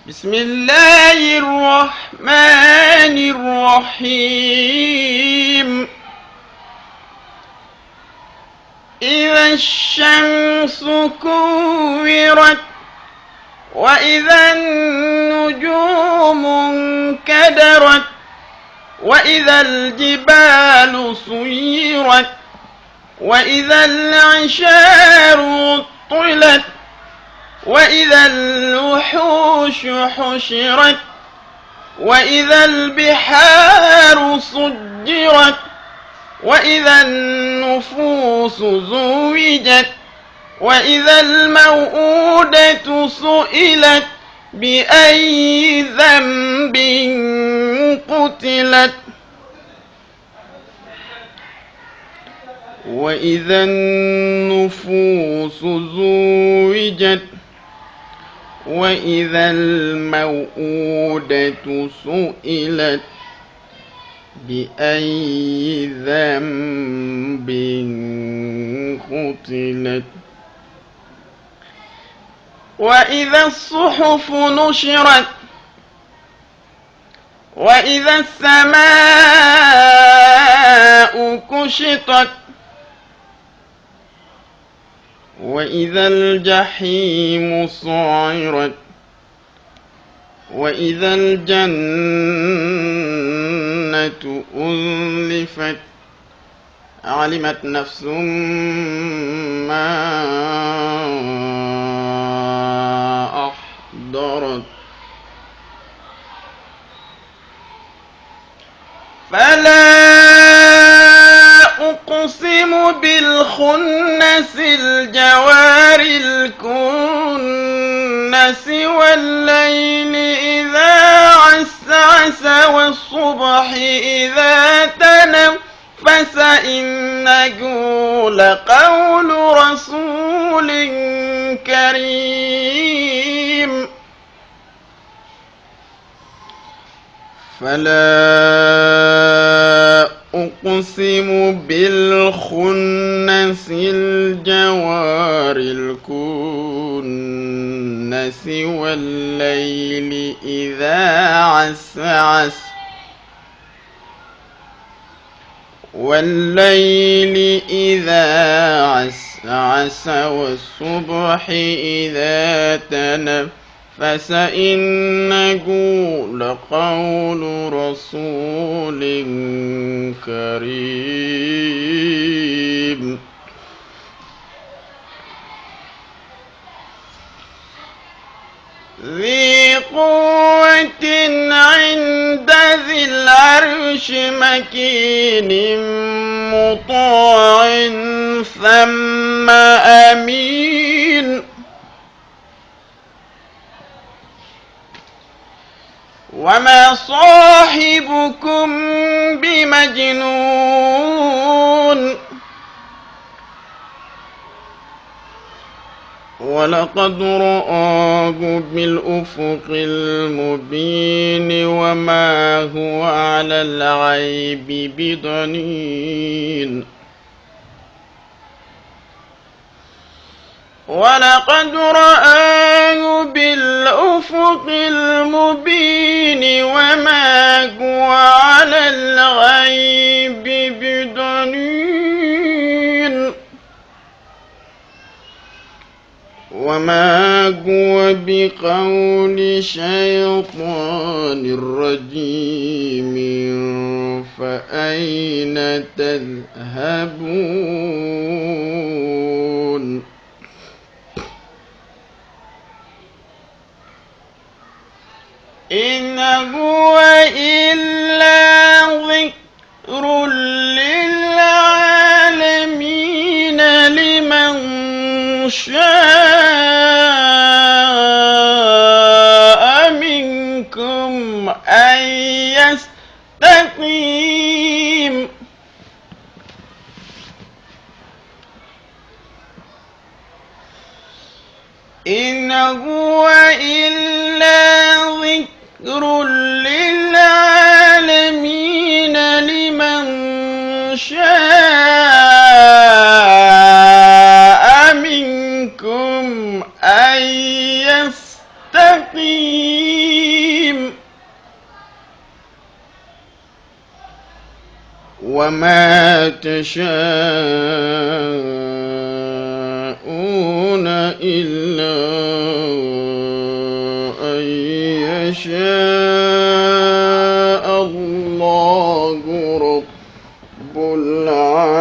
بسم الله الرحمن الرحيم. إذا الشمس كورت وإذا النجوم انكدرت وإذا الجبال سيرت وإذا العشار عطلت وإذا الوحوش حشرت وإذا البحار سجرت وإذا النفوس زوجت وإذا الموءودة سئلت بأي ذنب قتلت وإذا النفوس زوجت وإذا الموءودة سئلت بأي ذنب قتلت وإذا الصحف نشرت وإذا السماء كشطت وإذا الجحيم سعرت وإذا الجنة أزلفت علمت نفس ما أحضرت فلا أقسم بالخنس الجوار الكنس والليل إذا عسعس والصبح إذا تنفس إنه لقول رسول كريم فلا أقسم بالخنس الجوار الكنس والليل إذا عسعس والليل إذا عسعس والصبح إذا تنفس إنه لقول رسول كريم ذي قوة عند ذي العرش مكين مطاع ثم أمين وما صاحبكم بمجنون ولقد رآه بالأفق المبين وما هو على الغيب بضنين ولقد رآه بالأفق المبين وما هو على الغيب بضنين وما هو بقول شيطان رجيم فأين تذهبون إن هو إلا ذكر للعالمين لمن شاء منكم أن يستقيم إن هو إلا ذكر للعالمين لمن شاء منكم أن يستقيم وما تشاءون إلا أن يشاء الله رب العالمين.